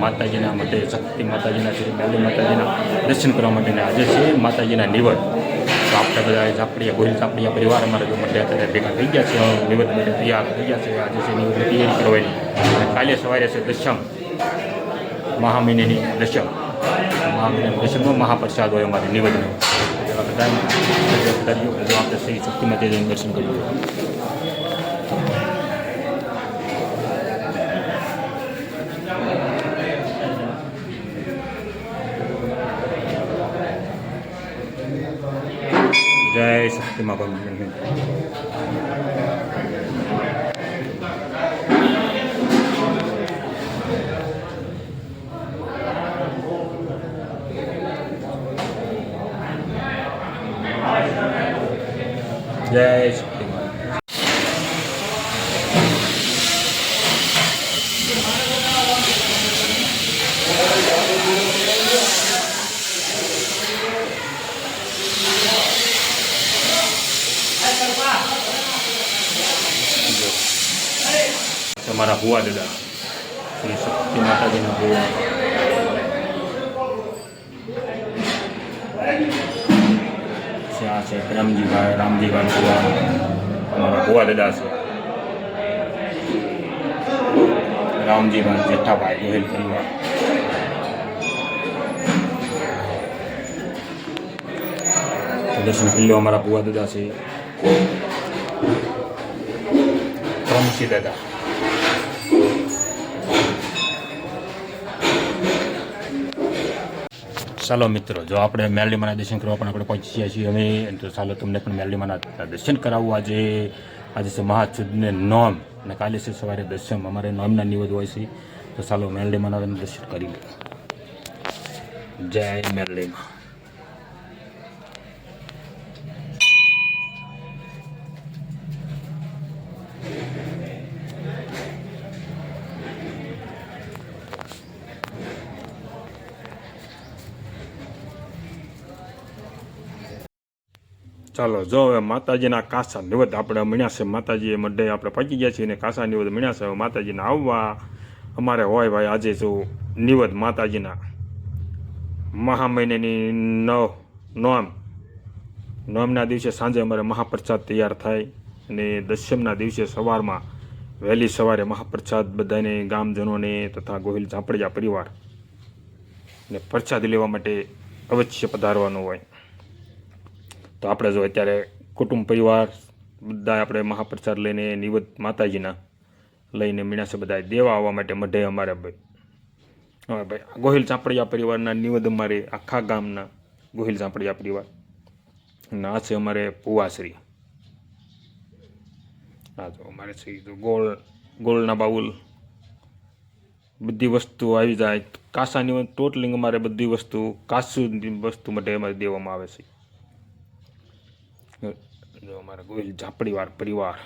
માતાજીના માટે શક્તિ માતાજીના શ્રી મેલડી માતાજીના દર્શન કરવા માટે આજે છે માતાજીના નિવદ. તો આપણે બધા ઝાપડીયા ગોહિલ ઝાપડીયા પરિવાર અમારે જો માટે અત્યારે ભેગા થઈ ગયા છે, નિવદ માટે તૈયાર થઈ ગયા છે. આજે છે નિવદની તૈયારી કરવાની અને કાલે સવારે છે દશમ, મહા મહિનાની દશમ. મહા મહિનાની દશમમાં મહાપ્રસાદ હોય અમારે નિવદનો. એવા બધા જો આપણે શ્રી શક્તિ માતાજીનું દર્શન કર્યું. જય શક્તિ માતા. જય શક્તિ માતા. તમારા ભુવા દાદા શ્રી શક્તિ માતાજીના ભુવા. આ છે રામજીભાઈ ભુવા, અમારા ભુવા દાદા છે. રામજીભાઈ જેઠાભાઈ ગોહિલ પરિવાર. દર્શન કિલ્લો અમારા ભુવા દાદા છે. રમસી દાદા. ચાલો મિત્રો, જો આપણે મેલડીમાના દર્શન કરવા પણ આપણે પહોંચી ગયા છીએ હવે, તો ચાલો તમને પણ મેલડીમાના દર્શન કરાવવું. આજે છે મહાચુદને નોમ અને કાલે છે સવારે દશમ. અમારે નોમના નિવેદ હોય છે, તો ચાલો મેલડીમાના દર્શન કરી લો. જય મેલડીમાં. ચાલો જો હવે માતાજીના કાસા નિવદ આપણે મળ્યા છે. માતાજીએ મઢે આપણે પહોંચી ગયા છીએ અને કાસા નિવદ મળ્યા છે. માતાજીના આવવા અમારે હોય ભાઈ. આજે જો નિવદ માતાજીના મહા મહિનાની નોમના દિવસે સાંજે અમારે મહાપ્રસાદ તૈયાર થાય અને દશમના દિવસે સવારમાં વહેલી સવારે મહાપ્રસાદ બધાને ગામજનોને તથા ગોહિલ ઝાપડિયા પરિવાર ને પ્રસાદ લેવા માટે અવશ્ય પધારવાનું હોય. તો આપણે જો અત્યારે કુટુંબ પરિવાર બધા આપણે મહાપ્રસાદ લઈને નિવદ માતાજીના લઈને મીણા છે બધા દેવા આવવા માટે મઢે અમારે ભાઈ. હવે ભાઈ ગોહિલ ઝાપડિયા પરિવારના નિવદ અમારે આખા ગામના ગોહિલ ઝાપડિયા પરિવાર અને આ છે અમારે ભુવાશ્રી. હા જો અમારે છે ગોળના બાઉલ બધી વસ્તુ આવી જાય. કાસાની ટોટલિંગ અમારે બધી વસ્તુ કાસુની વસ્તુ માટે અમારે દેવામાં આવે છે. જો અમારા ગોહિલ ઝાપડીવાર પરિવાર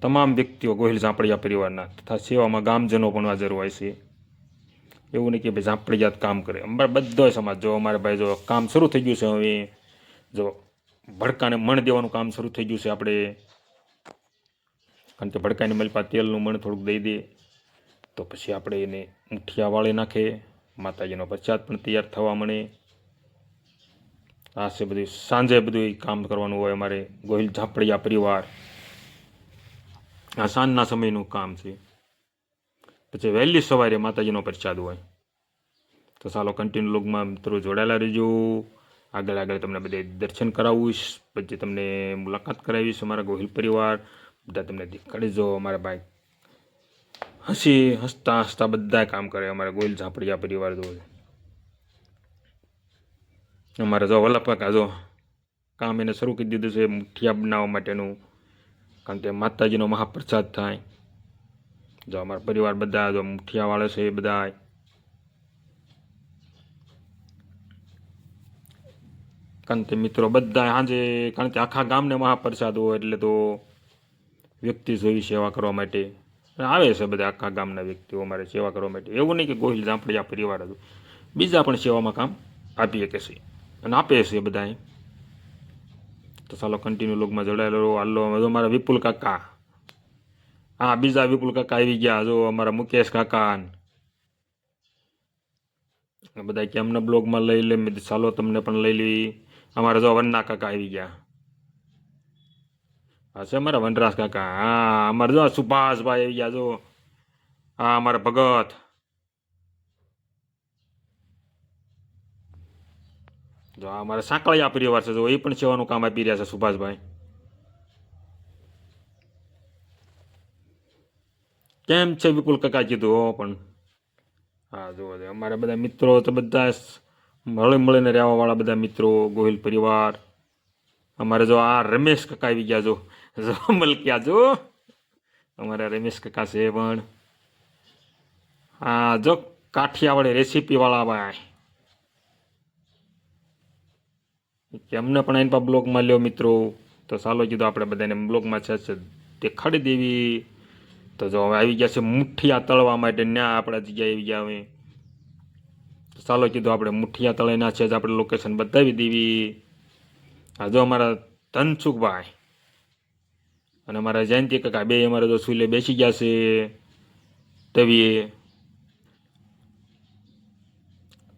તમામ વ્યક્તિઓ ગોહિલ ઝાપડિયા પરિવારના તથા સેવામાં ગામજનો પણ હાજર હોય છે. એવું નહીં કે ભાઈ ઝાપડિયા કામ કરે, અમારે બધો સમાજ. જો અમારે ભાઈ જો કામ શરૂ થઈ ગયું છે હવે, જો ભડકાને મણ દેવાનું કામ શરૂ થઈ ગયું છે આપણે. કારણ કે ભડકાની મલપા તેલનું મણ થોડુંક દઈ દે તો પછી આપણે એને મુઠિયા વાળી નાખે. માતાજીનો પ્રસાદ પણ તૈયાર થવા મળે. આ છે બધું સાંજે બધું કામ કરવાનું હોય અમારે ગોહિલ ઝાપડિયા પરિવાર. આ સાંજના સમયનું કામ છે. પછી વહેલી સવારે માતાજીનો પ્રસાદ હોય. તો ચાલો કન્ટિન્યુ લોગમાં મિત્રો જોડાયેલા રહેજો. આગળ તમને બધે દર્શન કરાવીશ, પછી તમને મુલાકાત કરાવીશ અમારા ગોહિલ પરિવાર બધા તમને દેખાડીજો. અમારા ભાઈ હસતા બધા કામ કરે અમારા ગોહિલ ઝાપડિયા પરિવાર. જો અમારે જો વલ્લભકાકા જો કામ એને શરૂ કરી દીધું છે મુઠિયા બનાવવા માટેનું. કારણ કે માતાજીનો મહાપ્રસાદ થાય. જો અમારા પરિવાર બધા જો મુઠિયા વાળે છે એ બધા. કારણ કે મિત્રો બધા સાંજે, કારણ કે આખા ગામને મહાપ્રસાદ હોય એટલે તો વ્યક્તિ જોઈ સેવા કરવા માટે આવે છે. બધા આખા ગામના વ્યક્તિઓ અમારે સેવા કરવા માટે. એવું નહીં કે ગોહિલ ઝાપડિયા પરિવાર હતું, બીજા પણ સેવામાં કામ આપી શકે છે અને આપે છે બધા. તો ચાલો કન્ટિન્યુ લોગમાં જોડાયેલો. હાલો અમારા વિપુલ કાકા, હા બીજા વિપુલ કાકા આવી ગયા. જો અમારા મુકેશ કાકા બધા કે અમને બ્લોગમાં લઈ લે, મેં કીધું ચાલો તમને પણ લઈ લેવી. અમારે જો વનના કાકા આવી ગયા. હા છે અમારા વનરાજ કાકા. હા અમારે જો સુભાષભાઈ આવી ગયા. જો હા અમારા ભગત. જો આ અમારા સાંકળિયા પરિવાર છે. જો એ પણ સેવાનું કામ આપી રહ્યા છે સુભાષભાઈ. કેમ છે વિપુલ કાકા કીધું હો પણ. હા જુઓ અમારા બધા મિત્રો તો બધા મળીને રહેવાવાળા બધા મિત્રો, ગોહિલ પરિવાર. અમારે જો આ રમેશ કાકા આવી ગયા. જો મલક્યા. જો અમારા રમેશ કાકા છે પણ. હા જો કાઠિયાવાડી રેસીપીવાળા ભાઈ. કે અમને પણ એની પર બ્લોગમાં લ્યો મિત્રો. તો ચાલો કીધું આપણે બધાને બ્લોગમાં છે દેખાડી દેવી. તો જો હવે આવી ગયા છે મુઠિયા તળવા માટે. ન્યા આપણા જગ્યાએ આવી ગયા હવે. ચાલો કીધું આપણે મુઠિયા તળીના છે જ આપણે લોકેશન બતાવી દેવી. આ જો અમારા ધનસુખભાઈ અને અમારા જયંતિ કાકા બે અમારા જો સુલે બેસી ગયા છે તવીએ.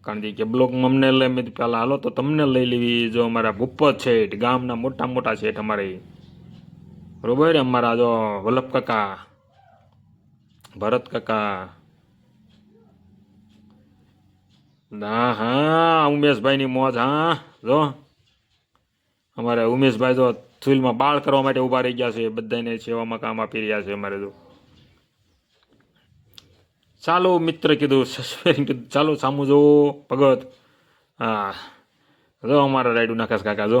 કારણ કે બ્લોકમાં અમને લઈ મેં પહેલાં હાલો તો તમને લઈ લેવી. જો અમારા ભૂપત શેઠ, ગામના મોટા મોટા શેઠ અમારે, બરોબર. અમારા જો વલ્લભ કાકા, ભરત કાકા. હા હા ઉમેશભાઈની મોજ. હા જો અમારે ઉમેશભાઈ જો ચૂલમાં બાળ કરવા માટે ઊભા રહી ગયા છે. બધાને સેવામાં કામ આપી રહ્યા છે અમારે. જો ચાલો મિત્ર કીધું, કીધું ચાલો સામું જો ભગત. હા જો અમારા રાયડુ નાખાસ કાકા. જો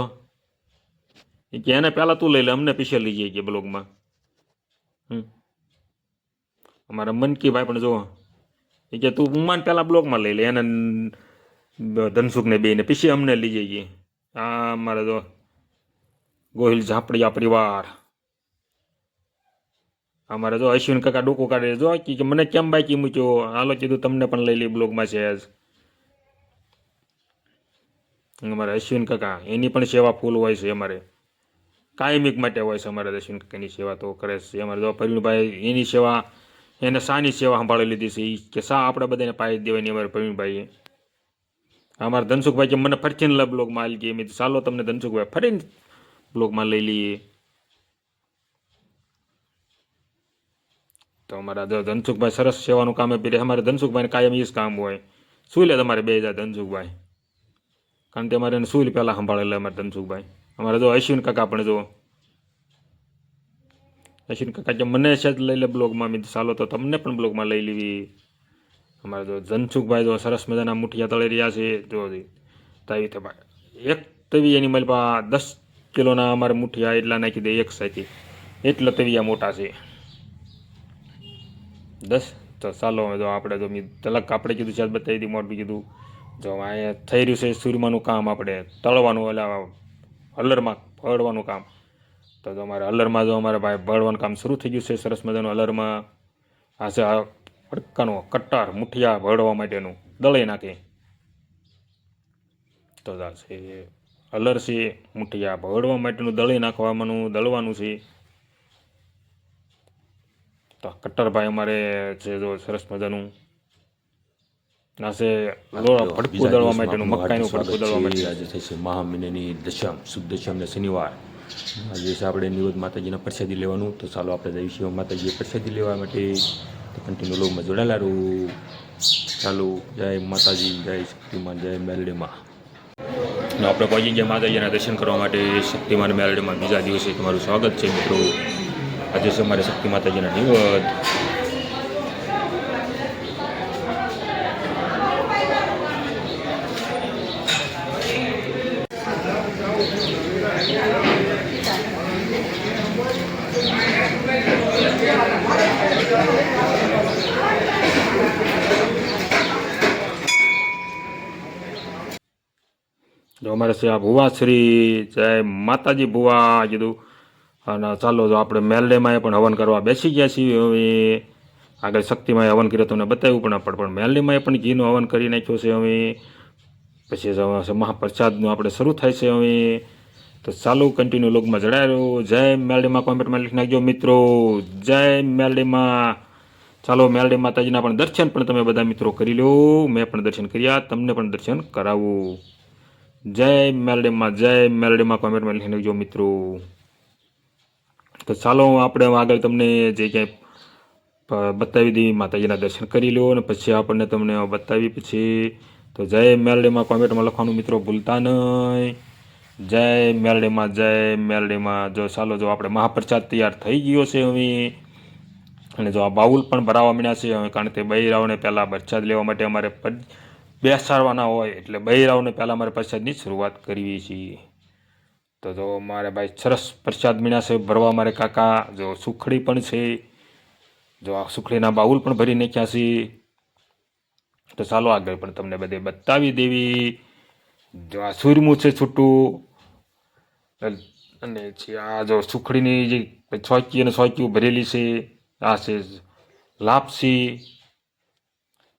કે એને પહેલાં તું લઈ લે, અમને પીછે લઈ જઈએ કે બ્લોગમાં. અમારા મનકીભાઈ પણ જો એ કે તું ઉમાન પહેલાં બ્લોગમાં લઈ લે, એને ધનસુખને બેને પછી અમને લઈ જઈએ. હા અમારે જો ગોહિલ ઝાપડિયા પરિવાર. અમારે જો અશ્વિન કાકા ડોકું કાઢે. જો કે મને કેમ બાકી મૂક્યો. હાલો કીધું તમને પણ લઈ લઈ બ્લોગમાં છે જ. અમારે અશ્વિન કાકા એની પણ સેવા ફૂલ હોય છે. અમારે કાયમિક માટે હોય છે. અમારે અશ્વિન કાકાની સેવા તો કરે છે. અમારે જો પ્રવીણભાઈ એની સેવા, એને શાની સેવા સંભાળી લીધી છે કે શા આપણે બધાને પાઈ દેવાની. અમારે પ્રવીણભાઈએ. અમારા ધનસુખભાઈ કે મને ફરીને લ બ્લોગમાં આવી ગઈ. મેં ચાલો તમને ધનસુખભાઈ ફરીને બ્લોગમાં લઈ લઈએ. તો અમારા ધનસુખભાઈ સરસ સેવાનું કામ આપી રહ્યા. અમારે ધનસુખભાઈને કાયમ એ જ કામ હોય. શું લે તમારે 2000 ધનસુખભાઈ? કારણ કે અમારે એને સુઈ પહેલાં સંભાળેલા અમારે ધનસુખભાઈ. અમારે જો અશ્વિન કાકા પણ જો અશ્વિન કાકા કે મને છે જ લઈ લે બ્લોગમાં. મેં ચાલો તો તમને પણ બ્લોગમાં લઈ લેવી. અમારે જો ધનસુખભાઈ જો સરસ મજાના મુઠિયા તળી રહ્યા છે. જો તાવી તો એક તવી એની મારી પાસે 10 કિલોના અમારે મુઠિયા એટલા નાખી દે એક સાથે. એટલા તવિયા મોટા છે 10. તો ચાલો જો આપણે જો તલક આપણે કીધું છે બતાવી દી મોરબી કીધું. જો અહીંયા થઈ રહ્યું છે સૂરમાનું કામ, આપણે તળવાનું એટલે હલરમાં ભળવાનું કામ. તો અમારે હલરમાં જો અમારા ભાઈ ભળવાનું કામ શરૂ થઈ ગયું છે સરસ મજાનું. હલરમાં આ છે અડકાનું કટ્ટર મુઠિયા ભળવા માટેનું દળી નાખે. તો છે હલર છે મુઠિયા ભળવા માટેનું દળી નાખવાનું દળવાનું છે. તો કટ્ટરભાઈ અમારે છે જો સરસ મજાનું નાસે ભડકું દળવા માટેનું, મકાઈનું ભડકું દળવા માટે. આજે થશે મહા મહિનાની દશમ, શુભ દશમ ને શનિવાર. આજે છે આપણે નિવેદ માતાજીના પ્રસાદી લેવાનું. તો ચાલો આપણે જઈશું માતાજીએ પ્રસાદી લેવા માટે. તો કન્ટિન્યુ લોગમાં જોડાયેલા રહું. ચાલો જય માતાજી, જય શક્તિમાન, જય મેલડીમાં. આપણે પહોંચી ગયા માતાજીના દર્શન કરવા માટે શક્તિમાન મેલડીમાં. બીજા દિવસે તમારું સ્વાગત છે મિત્રો. આજે છે અમારે શક્તિ માતાજીના નિવેદ. જો અમારે છે આ ભુવાશ્રી, જય માતાજી ભુવા કીધું. અને ચાલો જો આપણે મેલડીમાં પણ હવન કરવા બેસી ગયા છીએ. હવે આગળ શક્તિમાં હવન કર્યો તમને બતાવ્યું પણ મેલડીમાં પણ ઘીનું હવન કરી નાખ્યો છે. હવે પછી મહાપ્રસાદનું આપણે શરૂ થાય છે હવે. તો ચાલુ કન્ટિન્યુ લોગમાં જણાવ્યું. જય મેલડીમાં કોમેન્ટમાં લખી નાખજો મિત્રો. જય મેલડીમાં, ચાલો મેલડી માતાજીના પણ દર્શન પણ તમે બધા મિત્રો કરી લો. મેં પણ દર્શન કર્યા, તમને પણ દર્શન કરાવું. જય મેલડીમાં કોમેન્ટમાં લખી નાખજો મિત્રો. તો ચાલો આપણે આગળ તમને જે ક્યાંય બતાવી દઈએ માતાજીના દર્શન કરી લો અને પછી આપણને તમને બતાવી પછી તો જય મેલડીમાં કોમેન્ટમાં લખવાનું મિત્રો ભૂલતા નહીં. જય મેલડીમાં. જો ચાલો જો આપણે મહાપ્રસાદ તૈયાર થઈ ગયો છે હવે. અને જો આ બાઉલ પણ ભરાવા માંડ્યા છે હવે, કારણ કે બૈરાઓને પહેલાં પ્રસાદ લેવા માટે અમારે બેસાડવાના હોય એટલે બૈરાઓને પહેલાં અમારે પ્રસાદની શરૂઆત કરવી છીએ. તો જો મારે ભાઈ સરસ પ્રસાદ મીણ્યા છે ભરવા મારે કાકા. જો સુખડી પણ છે, જો આ સુખડીના બાઉલ પણ ભરી નાખ્યા છે. તો ચાલો આગળ પણ તમને બધે બતાવી દેવી. જો આ સૂરમું છે છૂટું, અને આ જો સુખડીની જે ચોકી અને ચોકીઓ ભરેલી છે. આ છે લાપસી.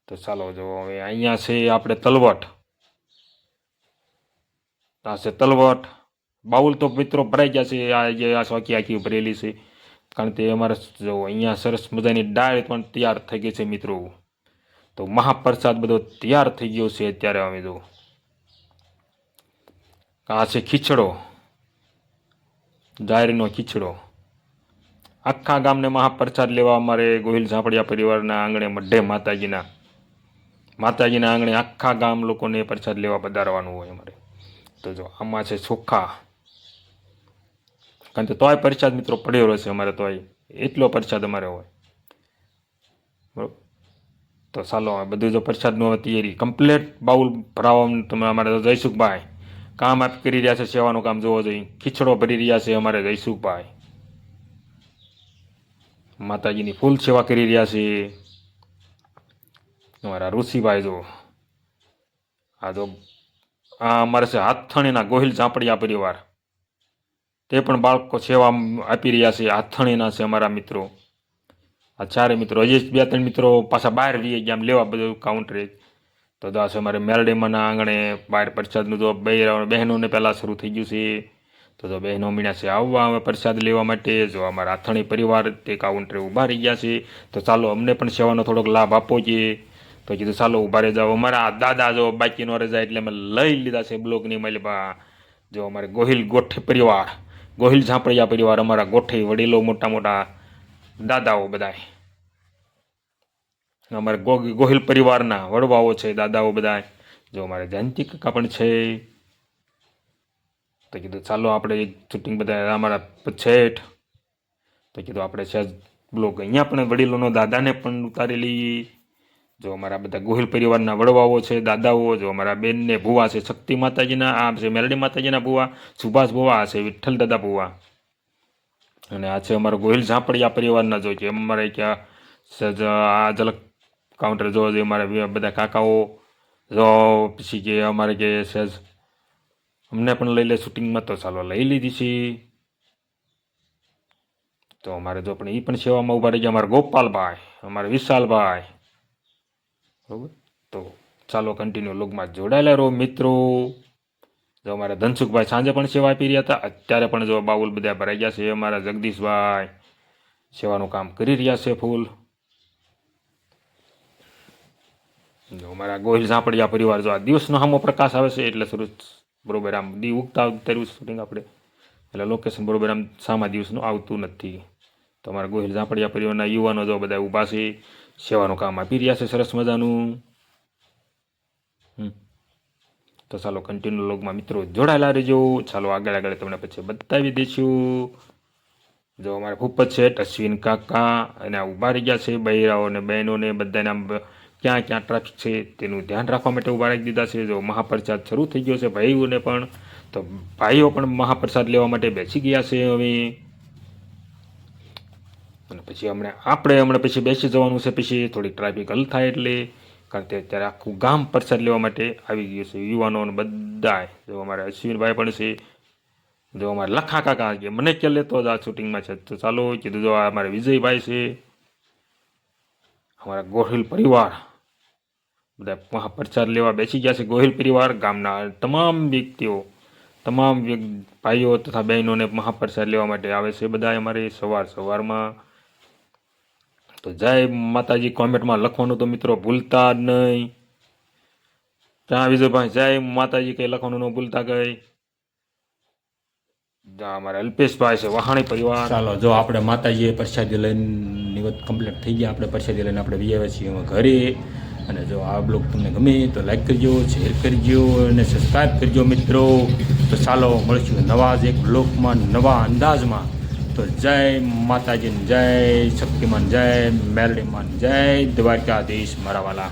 તો ચાલો જો હવે અહીંયા છે આપણે તલવટ. આ છે તલવટ. બાઉલ તો મિત્રો ભરાઈ ગયા છે. આ ચોકી આખી ભરેલી છે, કારણ કે અમારે જો અહીંયા સરસ મજાની દાળ પણ તૈયાર થઈ ગઈ છે મિત્રો. તો મહાપ્રસાદ બધો તૈયાર થઈ ગયો છે અત્યારે. અમે જો આ છે ખીચડો, જાહેરનો ખીચડો. આખા ગામને મહાપ્રસાદ લેવા અમારે ગોહિલ ઝાપડિયા પરિવારના આંગણે મઢે માતાજીના આંગણે આખા ગામ લોકોને પ્રસાદ લેવા પધારવાનું હોય અમારે. તો જો આમાં છે ચોખા, કારણ કે તોય પ્રસાદ મિત્રો પડ્યો રહેશે અમારે, તોય એટલો પ્રસાદ અમારે હોય. બરાબર. તો ચાલો બધું જો પ્રસાદનું તૈયારી કમ્પ્લીટ બાઉલ ભરાવાનું તમે અમારે તો જયસુખભાઈ કામ આપ કરી રહ્યા છે, સેવાનું કામ જોવો જોઈએ. ખીચડો ભરી રહ્યા છે અમારે જયસુખભાઈ, માતાજીની ફૂલ સેવા કરી રહ્યા છે અમારા ઋષિભાઈ. જો આ જો આ અમારે છે હાથણીના ગોહિલ ઝાપડિયા પરિવાર, તે પણ બાળકો સેવા આપી રહ્યા છે. હાથણીના છે અમારા મિત્રો, આ ચારે મિત્રો. હજી 2-3 મિત્રો પાછા બહાર રહીએ ગયા લેવા બધું કાઉન્ટરે. તો દાસ અમારે મેલડીમાંના આંગણે બહાર પ્રસાદનું જો બહેનોને પહેલાં શરૂ થઈ ગયું છે. તો બહેનો મીણ્યા છે આવવા અમે પ્રસાદ લેવા માટે. જો અમારા હાથણી પરિવાર તે કાઉન્ટરે ઊભા રહી ગયા છે. તો ચાલો અમને પણ સેવાનો થોડોક લાભ આપવો જોઈએ. તો કીધું ચાલો ઊભા રહી જાઓ. અમારા દાદા જો બાકી ન રહી જાય એટલે અમે લઈ લીધા છે બ્લોકની મલબા. જો અમારે ગોહિલ ગોઠે પરિવાર, ગોહિલ ઝાપડિયા પરિવાર, અમારા ગોઠે વડીલો મોટા દાદાઓ બધાય, અમારે ગોહિલ પરિવારના વડવાઓ છે, દાદાઓ બધા. જો અમારે જયંતિ કાકા પણ છે. તો કીધું ચાલો આપણે એક શૂટિંગ બધા અમારા શેઠ. તો કીધું આપણે સહેજ બ્લોગ અહીંયા પણ વડીલોનો દાદાને પણ ઉતારેલી. જો અમારા બધા ગોહિલ પરિવારના વડવાઓ છે, દાદાઓ. જો અમારા બેનને ભુવા છે શક્તિ માતાજીના, આ છે મેલડી માતાજીના ભુવા સુભાષ ભુવા, આ છે વિઠ્ઠલ દાદા ભુવા. અને આ છે અમારા ગોહિલ ઝાપડિયા પરિવારના. જો કે અમારે ક્યાં સહેજ આ ઝલક કાઉન્ટર જોવા જોઈએ અમારા બધા કાકાઓ. જો પછી કે અમારે કે સહેજ અમને પણ લઈ લે શૂટિંગમાં. તો ચાલો લઈ લીધી છે. તો અમારે જો પણ એ પણ સેવામાં ઊભા રહી ગયા અમારા ગોપાલભાઈ, અમારા વિશાલભાઈ. બરાબર. તો ચાલો કન્ટિન્યુ લોગમાં જોડાયેલા રહો મિત્રો. જો અમારા ધનસુખભાઈ સાંજે પણ સેવા આપી રહ્યા હતા, અત્યારે પણ જો બાઉલ બધા ભરાઈ ગયા છે. અમારા જગદીશભાઈ સેવાનું કામ કરી રહ્યા છે ફૂલ. જો અમારા ગોહિલ ઝાપડિયા પરિવાર. જો આ દિવસનો સામો પ્રકાશ આવે છે એટલે શરૂ બરોબર આમ દી ઉગતા ઉતાર્યું શૂટિંગ આપણે, એટલે લોકેશન બરોબર આમ સામા દિવસનું આવતું નથી. તો અમારા ગોહિલ ઝાપડિયા પરિવારના યુવાનો જો બધા ઊભા છે, સેવાનું કામ આપી રહ્યા છે સરસ મજાનું. તો ચાલો કન્ટિન્યુ લોગમાં મિત્રો જોડાયેલા રહેજો. ચાલો આગળ તમને પછી બતાવી દઈશું. જો અમારા ભૂપત શેઠ, અશ્વિન કાકા અને આ ઊભા રહી ગયા છે. બૈરાઓ અને બહેનોને બધાને આમ ક્યાં ટ્રાફિક છે તેનું ધ્યાન રાખવા માટે ઊભા રાખી દીધા છે. જો મહાપ્રસાદ શરૂ થઈ ગયો છે ભાઈઓને પણ. તો ભાઈઓ પણ મહાપ્રસાદ લેવા માટે બેસી ગયા છે હવે. અને પછી આપણે પછી બેસી જવાનું છે. પછી થોડીક ટ્રાફિક હલ થાય એટલે, કારણ કે અત્યારે આખું ગામ પ્રસાદ લેવા માટે આવી ગયું છે. યુવાનો બધાય. જો અમારા અશ્વિનભાઈ પણ છે. જો અમારે લખા કાકા કે મને ક્યાં લેતો જ આ શૂટિંગમાં છે. તો ચાલો કીધું. જો આ અમારા વિજયભાઈ છે, અમારા ગોહિલ પરિવાર બધા મહાપ્રસાદ લેવા બેસી ગયા છે. ગોહિલ પરિવાર ગામના તમામ વ્યક્તિઓ, તમામ ભાઈઓ તથા બહેનોને મહાપ્રસાદ લેવા માટે આવે છે બધા અમારે સવારમાં. તો જય માતાજી કોમેન્ટમાં લખવાનું તો મિત્રો ભૂલતા જ નહીં. ત્યાં વિજયભાઈ જય માતાજી કંઈ લખવાનું ન ભૂલતા ગઈ. અમારા અલ્પેશભાઈ છે વહાણી પરિવાર. ચાલો જો આપણે માતાજીએ પ્રસાદી લઈને નિવત કમ્પ્લીટ થઈ ગયા. આપણે પ્રસાદી લઈને આપણે આવ્યા છીએ હવે ઘરે. અને જો આ બ્લોગ તમને ગમે તો લાઈક કરજો, શેર કરજો અને સબસ્ક્રાઈબ કરજો મિત્રો. તો ચાલો મળશું નવા જ એક બ્લોગમાં નવા અંદાજમાં. તો જય માતાજી, જય શક્તિમાન, જય મેરડીમાન, જય દ્વારકાધીશ મારા વાલા.